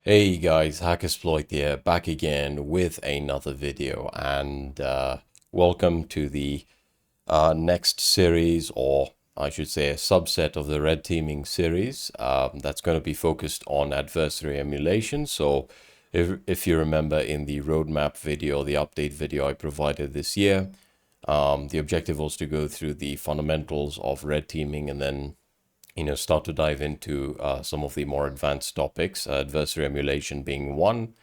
Hey guys, HackerSploit here, back again with another video, and welcome to the next series, or I should say a subset of the red teaming series that's going to be focused on adversary emulation. So if you remember in the roadmap video, the update video I provided this year, the objective was to go through the fundamentals of red teaming and then start to dive into some of the more advanced topics, adversary emulation being one,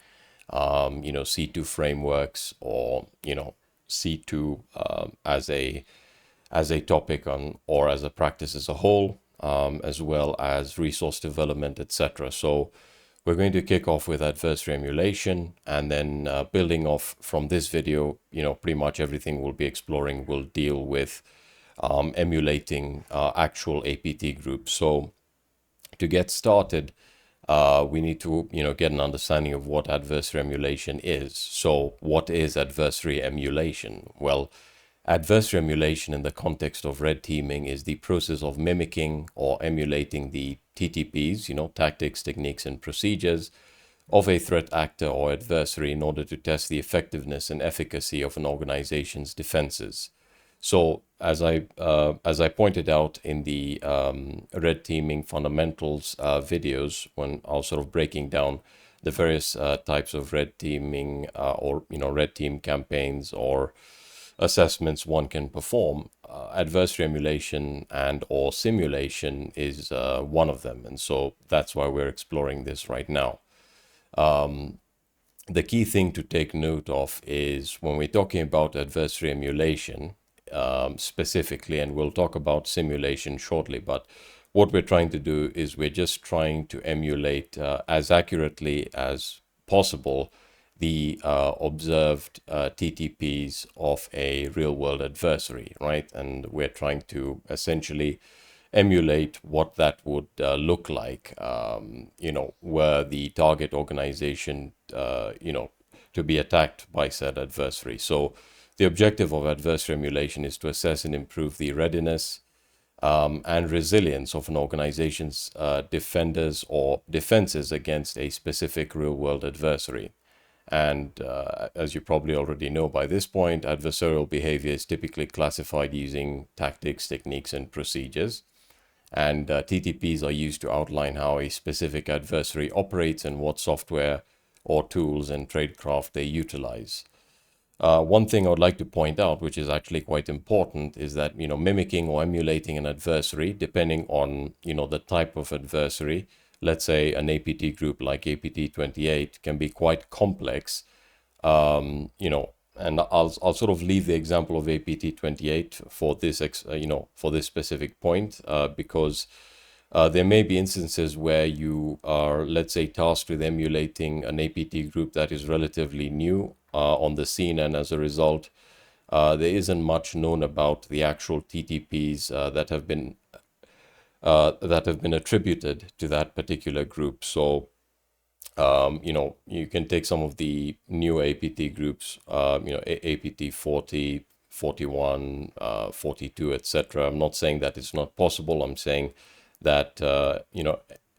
C2 frameworks, or, C2 as a topic on, or as a practice as a whole, as well as resource development, etc. So we're going to kick off with adversary emulation, and then building off from this video, pretty much everything we'll be exploring will deal with emulating actual APT groups. So to get started, we need to get an understanding of what adversary emulation is. So what is adversary emulation? Well, adversary emulation in the context of red teaming is the process of mimicking or emulating the TTPs, tactics, techniques, and procedures of a threat actor or adversary in order to test the effectiveness and efficacy of an organization's defenses. So as I pointed out in the red teaming fundamentals videos, when I was sort of breaking down the various types of red teaming or red team campaigns or assessments one can perform, adversary emulation and or simulation is one of them, and so that's why we're exploring this right now. The key thing to take note of is when we're talking about adversary emulation, specifically, and we'll talk about simulation shortly, but what we're trying to do is we're just trying to emulate as accurately as possible the observed TTPs of a real-world adversary, right? And we're trying to essentially emulate what that would look like, were the target organization, to be attacked by said adversary. So the objective of adversary emulation is to assess and improve the readiness and resilience of an organization's defenders or defenses against a specific real-world adversary. And as you probably already know by this point, adversarial behavior is typically classified using tactics, techniques, and procedures. And TTPs are used to outline how a specific adversary operates and what software or tools and tradecraft they utilize. One thing I would like to point out, which is actually quite important, is that, mimicking or emulating an adversary, depending on, the type of adversary, let's say an APT group like APT28 can be quite complex, and I'll sort of leave the example of APT28 for this, for this specific point, because there may be instances where you are, let's say, tasked with emulating an APT group that is relatively new on the scene, and as a result, there isn't much known about the actual TTPs that have been attributed to that particular group. So, you can take some of the new APT groups, APT 40, 41, 42, etc. I'm not saying that it's not possible. I'm saying that,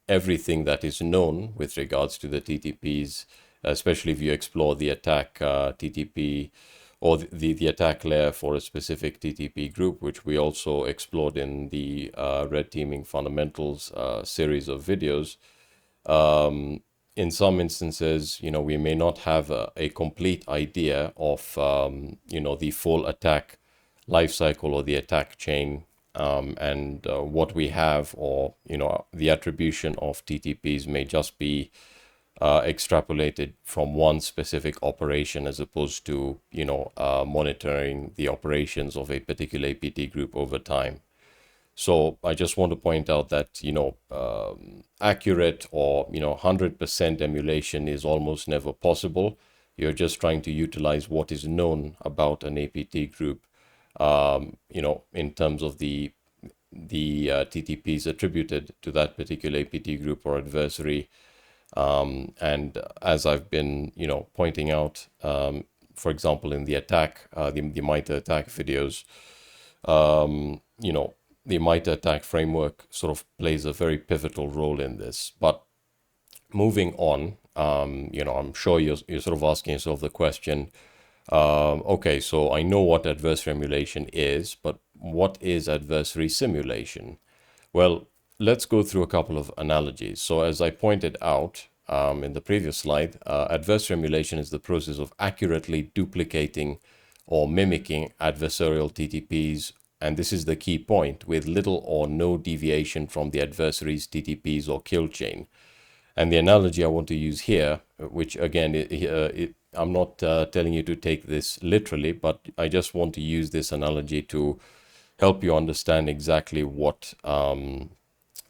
everything that is known with regards to the TTPs, especially if you explore the attack TTP or the attack layer for a specific TTP group, which we also explored in the red teaming fundamentals series of videos. In some instances, we may not have a complete idea of, the full attack lifecycle or the attack chain, and what we have, or, the attribution of TTPs may just be extrapolated from one specific operation as opposed to, monitoring the operations of a particular APT group over time. So I just want to point out that, accurate or, 100% emulation is almost never possible. You're just trying to utilize what is known about an APT group, in terms of the TTPs attributed to that particular APT group or adversary. And as I've been, pointing out, for example, in the attack, the MITRE attack videos, the MITRE attack framework sort of plays a very pivotal role in this. But moving on, I'm sure you're sort of asking yourself the question, okay, so I know what adversary emulation is, but what is adversary simulation? Well, let's go through a couple of analogies. So as I pointed out in the previous slide, adversary emulation is the process of accurately duplicating or mimicking adversarial TTPs, and this is the key point, with little or no deviation from the adversary's TTPs or kill chain. And the analogy I want to use here, which again, I'm not telling you to take this literally, but I just want to use this analogy to help you understand exactly what the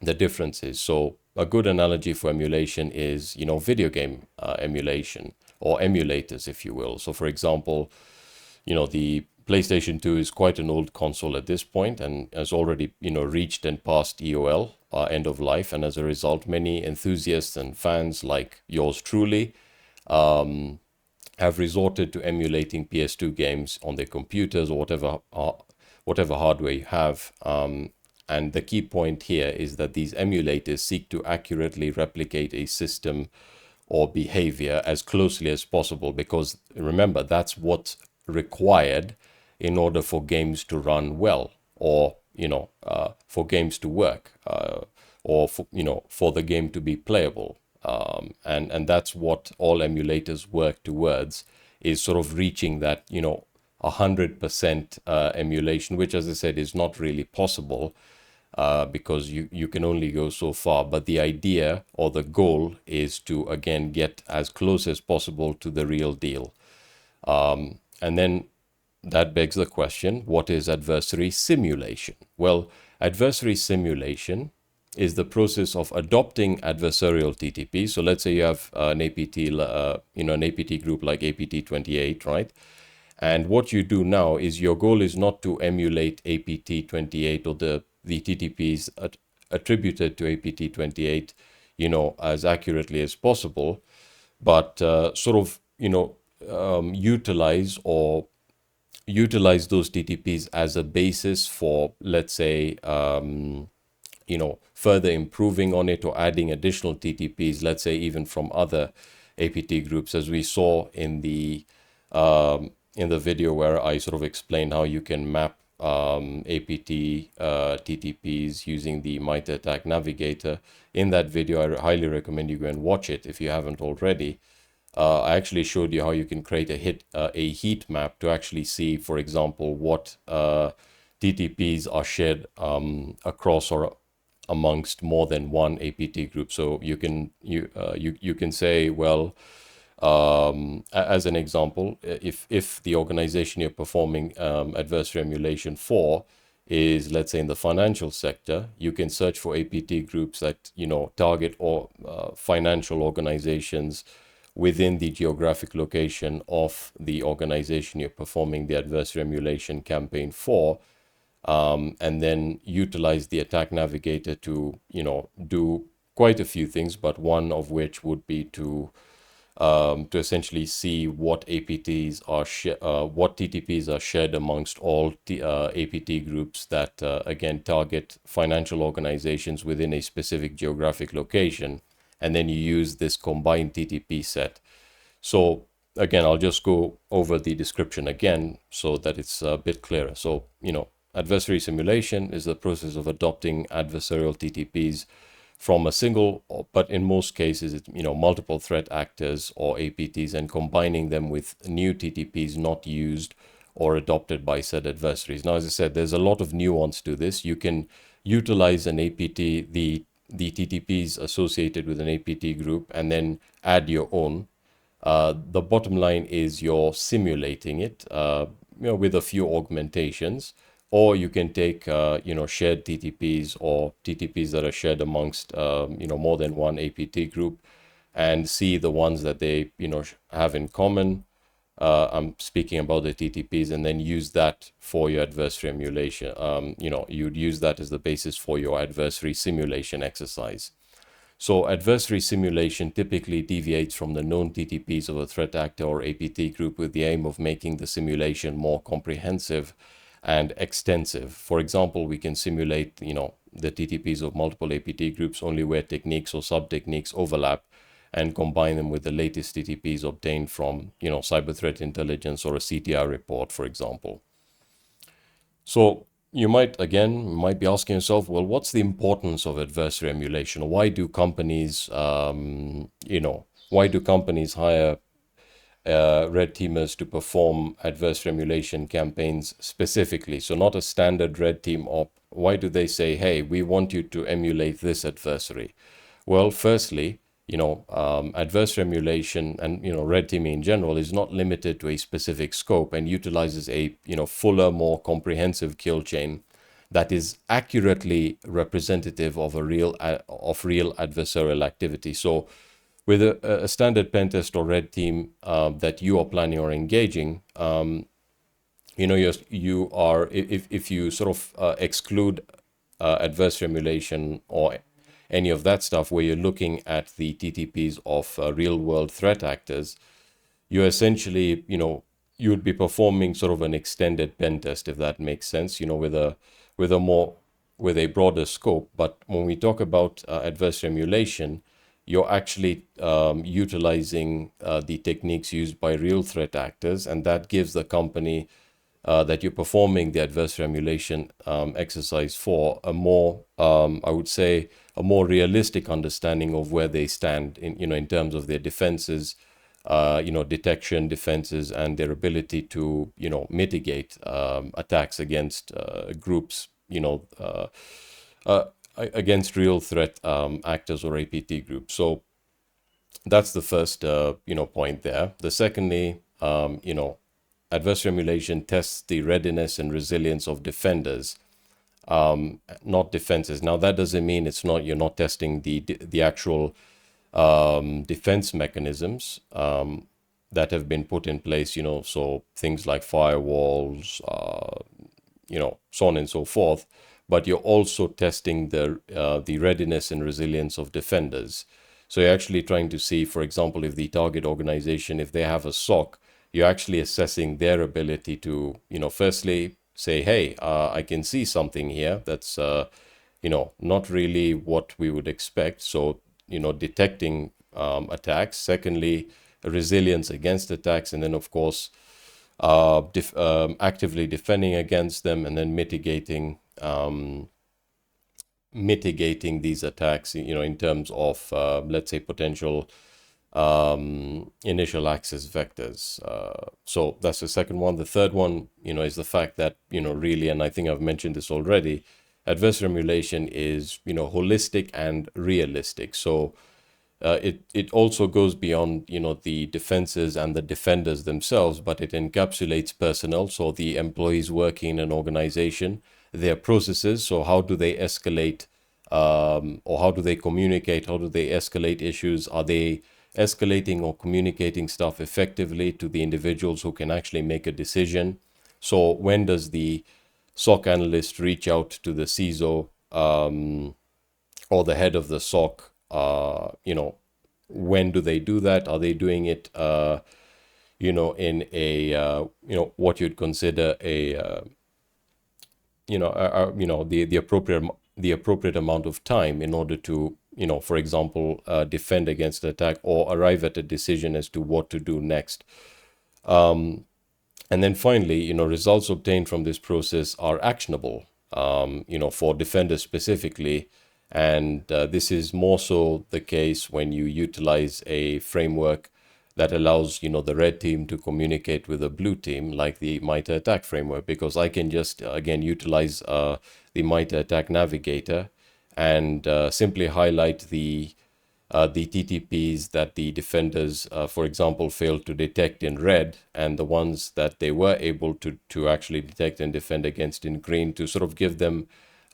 difference is. So a good analogy for emulation is, video game emulation, or emulators, if you will. So for example, the PlayStation 2 is quite an old console at this point and has already, reached and passed EOL, end of life. And as a result, many enthusiasts and fans like yours truly have resorted to emulating PS2 games on their computers or whatever hardware you have. And the key point here is that these emulators seek to accurately replicate a system or behavior as closely as possible, because remember, that's what's required in order for games to run well, or for games to work, or for the game to be playable, and that's what all emulators work towards, is sort of reaching that 100% emulation, which, as I said, is not really possible, because you can only go so far. But the idea or the goal is to, again, get as close as possible to the real deal. And then that begs the question, what is adversary simulation? Well, adversary simulation is the process of adopting adversarial TTP. So let's say you have an APT, an APT group like APT28, right? And what you do now is, your goal is not to emulate APT28 or the TTPs attributed to APT28, as accurately as possible, but sort of, utilize those TTPs as a basis for, let's say, further improving on it or adding additional TTPs, let's say even from other APT groups, as we saw in the video where I sort of explained how you can map APT TTPs using the att&ck navigator. In that video, I highly recommend you go and watch it if you haven't already. I actually showed you how you can create a heat map to actually see, for example, what TTPs are shared across or amongst more than one APT group. So you can say, well, as an example, if the organization you're performing adversary emulation for is, let's say, in the financial sector, you can search for APT groups that target or financial organizations within the geographic location of the organization you're performing the adversary emulation campaign for, and then utilize the attack navigator to do quite a few things, but one of which would be to essentially see what APTs are what TTPs are shared amongst all APT groups that again target financial organizations within a specific geographic location, and then you use this combined TTP set. So again, I'll just go over the description again so that it's a bit clearer. So adversary simulation is the process of adopting adversarial TTPs from a single, but in most cases, it's multiple threat actors or APTs, and combining them with new TTPs not used or adopted by said adversaries. Now, as I said, there's a lot of nuance to this. You can utilize an APT, the TTPs associated with an APT group, and then add your own. The bottom line is you're simulating it, with a few augmentations. Or you can take, shared TTPs or TTPs that are shared amongst, more than one APT group, and see the ones that they, have in common. I'm speaking about the TTPs, and then use that for your adversary emulation. You'd use that as the basis for your adversary simulation exercise. So adversary simulation typically deviates from the known TTPs of a threat actor or APT group with the aim of making the simulation more comprehensive and extensive. For example, we can simulate, the TTPs of multiple APT groups only where techniques or sub-techniques overlap, and combine them with the latest TTPs obtained from, cyber threat intelligence or a CTI report, for example. So you might be asking yourself, well, what's the importance of adversary emulation? Why do companies, hire red teamers to perform adversary emulation campaigns specifically? So not a standard red team op. Why do they say, hey, we want you to emulate this adversary? Well, firstly, adversary emulation and, red teaming in general is not limited to a specific scope and utilizes a, fuller, more comprehensive kill chain that is accurately representative of real adversarial activity. So with a standard pen test or red team that you are planning or engaging, you are, if you sort of exclude adversary emulation or any of that stuff where you're looking at the TTPs of real world threat actors, you essentially, you'd be performing sort of an extended pen test, if that makes sense, with a broader scope. But when we talk about adversary emulation, you're actually utilizing the techniques used by real threat actors, and that gives the company that you're performing the adversary emulation exercise for a more, I would say, a more realistic understanding of where they stand in terms of their defenses, detection, defenses, and their ability to, mitigate attacks against groups, against real threat actors or APT groups. So that's the first, point there. The secondly, adversary emulation tests the readiness and resilience of defenders, not defenses. Now that doesn't mean you're not testing the actual defense mechanisms that have been put in place, so things like firewalls, so on and so forth. But you're also testing the readiness and resilience of defenders. So you're actually trying to see, for example, if the target organization, if they have a SOC, you're actually assessing their ability to, firstly say, hey, I can see something here that's, not really what we would expect. So, detecting attacks. Secondly, resilience against attacks. And then, of course, actively defending against them, and then mitigating these attacks, in terms of, let's say, potential initial access vectors. So that's the second one. The third one, is the fact that, really, and I think I've mentioned this already, adversary emulation is, holistic and realistic. So it also goes beyond, the defenses and the defenders themselves, but it encapsulates personnel, so the employees working in an organization, their processes, so how do they escalate, or how do they communicate, how do they escalate issues, are they escalating or communicating stuff effectively to the individuals who can actually make a decision. So when does the SOC analyst reach out to the CISO or the head of the SOC? When do they do that? Are they doing it, in a, what you'd consider a, the appropriate amount of time in order to, for example, defend against an attack or arrive at a decision as to what to do next. And then finally, results obtained from this process are actionable, for defenders specifically. And this is more so the case when you utilize a framework that allows, the red team to communicate with the blue team, like the MITRE ATT&ck framework, because I can just, again, utilize the MITRE ATT&ck navigator and simply highlight the TTPs that the defenders, for example, failed to detect in red, and the ones that they were able to actually detect and defend against in green, to sort of give them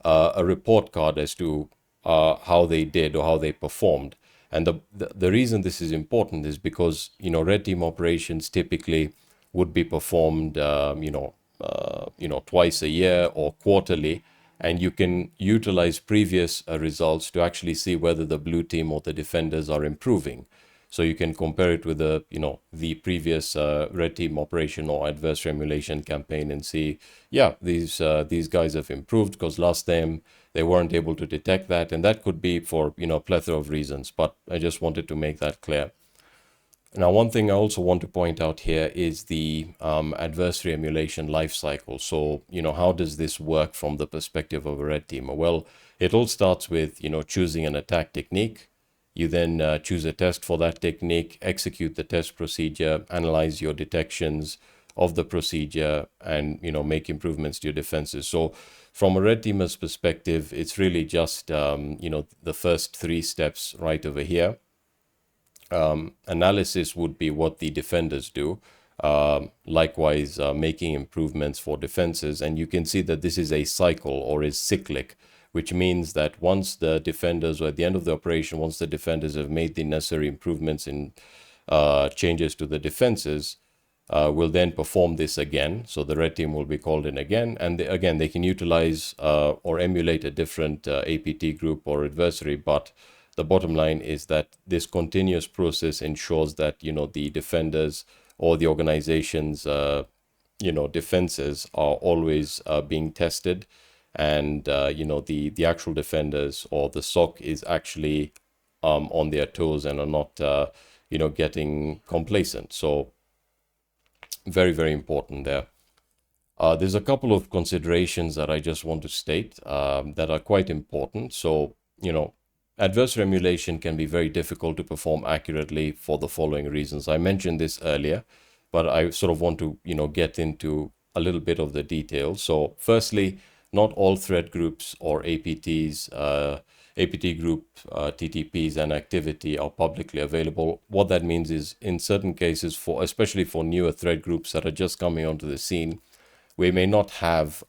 a report card as to how they did or how they performed. And the reason this is important is because, red team operations typically would be performed, twice a year or quarterly, and you can utilize previous results to actually see whether the blue team or the defenders are improving. So you can compare it with the previous red team operation or adversary emulation campaign and see, yeah, these guys have improved because last time they weren't able to detect that, and that could be for, you know, a plethora of reasons, but I just wanted to make that clear. Now, one thing I also want to point out here is the adversary emulation lifecycle. So, you know, how does this work from the perspective of a red teamer? Well, it all starts with, you know, choosing an attack technique. You then choose a test for that technique, execute the test procedure, analyze your detections of the procedure, and, you know, make improvements to your defenses. So from a red teamer's perspective, it's really just, you know, the first 3 steps right over here. Analysis would be what the defenders do. Likewise, making improvements for defenses. And you can see that this is a cycle, or is cyclic, which means that once the defenders, or at the end of the operation, once the defenders have made the necessary improvements in changes to the defenses, will then perform this again. So the red team will be called in again, and again they can utilize or emulate a different APT group or adversary, but the bottom line is that this continuous process ensures that, you know, the defenders or the organization's, you know, defenses are always being tested, and, you know, the actual defenders or the SOC is actually on their toes and are not, you know, getting complacent. So very, very important there. There's a couple of considerations that I just want to state that are quite important. So, you know, adversary emulation can be very difficult to perform accurately for the following reasons. I mentioned this earlier, but I sort of want to, you know, get into a little bit of the details. So firstly, not all threat groups or APTs, APT group, TTPs and activity are publicly available. What that means is, in certain cases, for especially for newer threat groups that are just coming onto the scene, we may not have,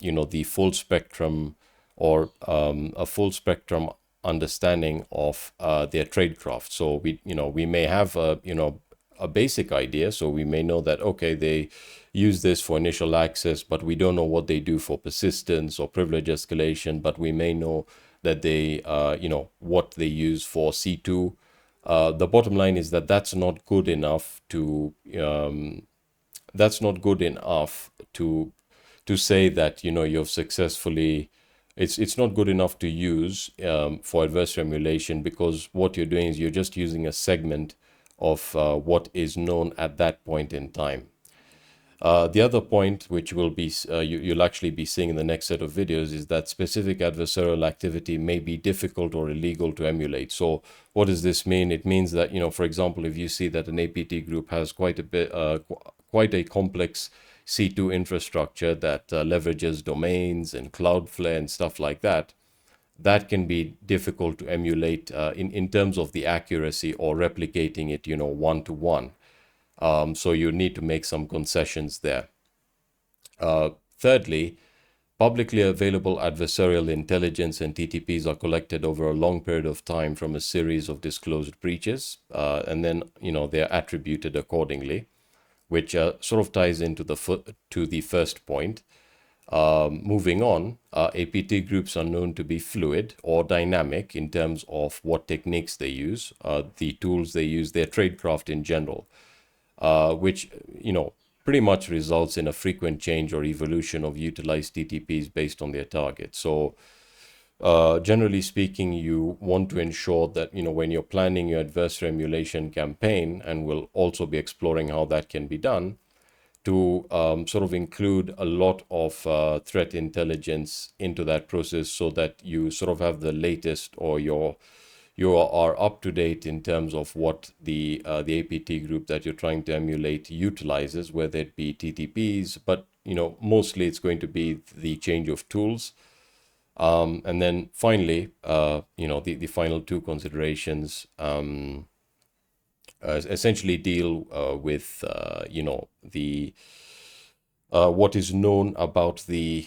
you know, the full spectrum or a full spectrum understanding of their tradecraft. So we may have a basic idea. So we may know that, okay, they use this for initial access, but we don't know what they do for persistence or privilege escalation. But we may know that they what they use for C2. The bottom line is that that's not good enough to say that, you know, you've successfully. It's not good enough to use for adversary emulation, because what you're doing is you're just using a segment of what is known at that point in time. The other point, which will be you'll actually be seeing in the next set of videos, is that specific adversarial activity may be difficult or illegal to emulate. So what does this mean? It means that, you know, for example, if you see that an APT group has quite a complex C2 infrastructure that leverages domains and Cloudflare and stuff like that, that can be difficult to emulate in terms of the accuracy or replicating it, you know, one-to-one. So you need to make some concessions there. Thirdly, publicly available adversarial intelligence and TTPs are collected over a long period of time from a series of disclosed breaches, and then, you know, they're attributed accordingly, which sort of ties into the first point. Moving on, APT groups are known to be fluid or dynamic in terms of what techniques they use, the tools they use, their tradecraft in general, which, you know, pretty much results in a frequent change or evolution of utilized TTPs based on their target. So generally speaking, you want to ensure that, you know, when you're planning your adversary emulation campaign, and we'll also be exploring how that can be done, to sort of include a lot of threat intelligence into that process, so that you sort of have the latest, or you are up to date in terms of what the APT group that you're trying to emulate utilizes, whether it be TTPs, but, you know, mostly it's going to be the change of tools. And then finally, you know, the final two considerations essentially deal with, you know, the what is known about the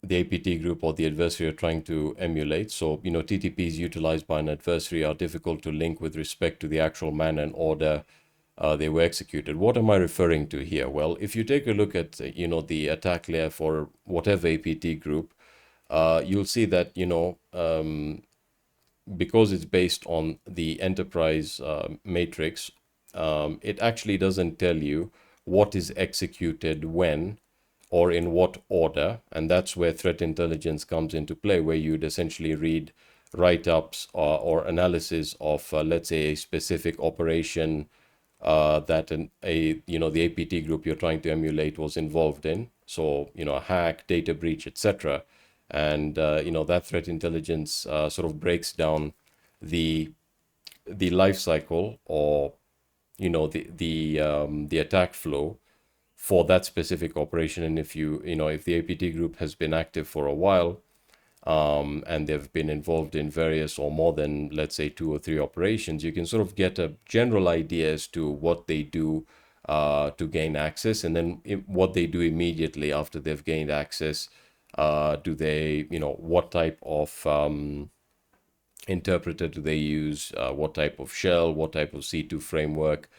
APT group or the adversary you're trying to emulate. So, you know, TTPs utilized by an adversary are difficult to link with respect to the actual manner and order they were executed. What am I referring to here? Well, if you take a look at, you know, the attack layer for whatever APT group, you'll see that, you know, because it's based on the enterprise matrix, it actually doesn't tell you what is executed when or in what order. And that's where threat intelligence comes into play, where you'd essentially read write-ups or analysis of, let's say, a specific operation that the APT group you're trying to emulate was involved in. So, a hack, data breach, etc. And, that threat intelligence sort of breaks down the life cycle, or, the attack flow for that specific operation. And if if the APT group has been active for a while, and they've been involved in various or more than, let's say, 2 or 3 operations, you can sort of get a general idea as to what they do to gain access, and then what they do immediately after they've gained access. Do they, what type of interpreter do they use, what type of shell, what type of C2 framework,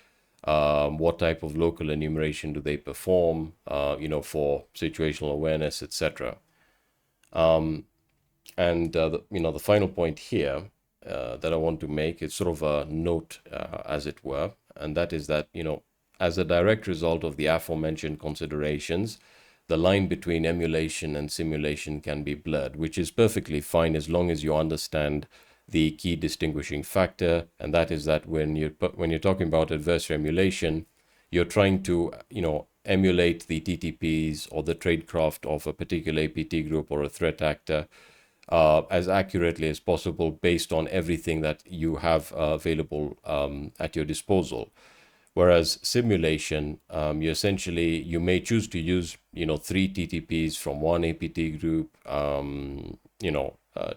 what type of local enumeration do they perform, for situational awareness, etc. And the final point here that I want to make is sort of a note, as it were, and that is that, as a direct result of the aforementioned considerations, the line between emulation and simulation can be blurred, which is perfectly fine as long as you understand the key distinguishing factor, and that is that when you're talking about adversary emulation, you're trying to, emulate the TTPs or the tradecraft of a particular APT group or a threat actor as accurately as possible based on everything that you have available at your disposal. Whereas simulation, you may choose to use, 3 TTPs from one APT group,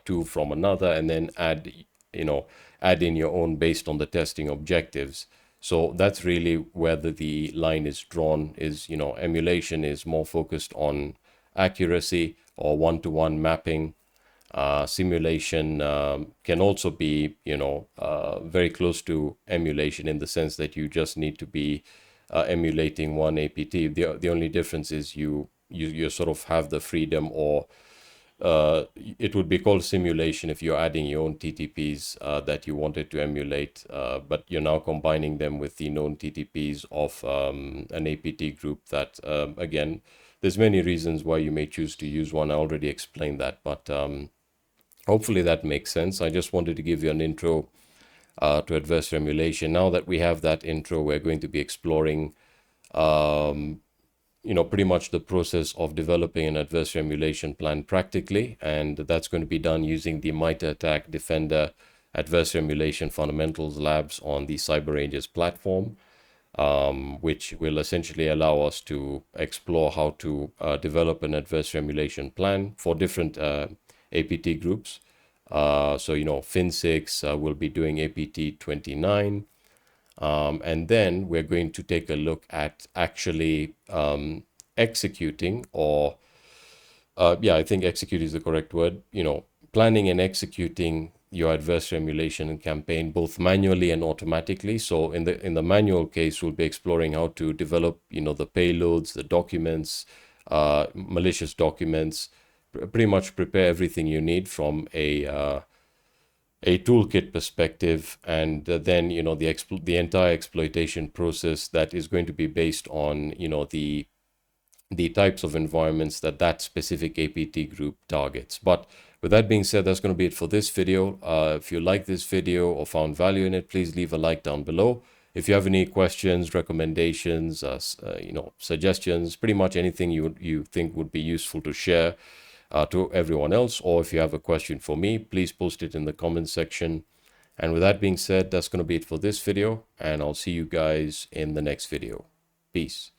2 from another, and then add in your own based on the testing objectives. So that's really where the line is drawn, is, emulation is more focused on accuracy or one-to-one mapping. Simulation can also be, very close to emulation in the sense that you just need to be emulating one APT. The only difference is you sort of have the freedom, or it would be called simulation if you're adding your own TTPs that you wanted to emulate, but you're now combining them with the known TTPs of an APT group that, again, there's many reasons why you may choose to use one. I already explained that, but hopefully that makes sense. I just wanted to give you an intro to adversary emulation. Now that we have that intro, we're going to be exploring pretty much the process of developing an adversary emulation plan practically, and that's going to be done using the MITRE ATT&ck Defender Adversary Emulation Fundamentals Labs on the CyberRanges platform, which will essentially allow us to explore how to develop an adversary emulation plan for different APT groups. So, Fin6 will be doing APT 29. And then we're going to take a look at actually executing, or I think execute is the correct word, planning and executing your adversary emulation campaign both manually and automatically. So in the manual case, we'll be exploring how to develop, the payloads, the documents, malicious documents, pretty much prepare everything you need from a toolkit perspective, and then the entire exploitation process that is going to be based on the types of environments that specific APT group targets. But with that being said, that's going to be it for this video. If you like this video or found value in it, please leave a like down below. If you have any questions, recommendations, suggestions, pretty much anything you think would be useful to share to everyone else, or if you have a question for me, please post it in the comments section. And with that being said, that's going to be it for this video, and I'll see you guys in the next video. Peace.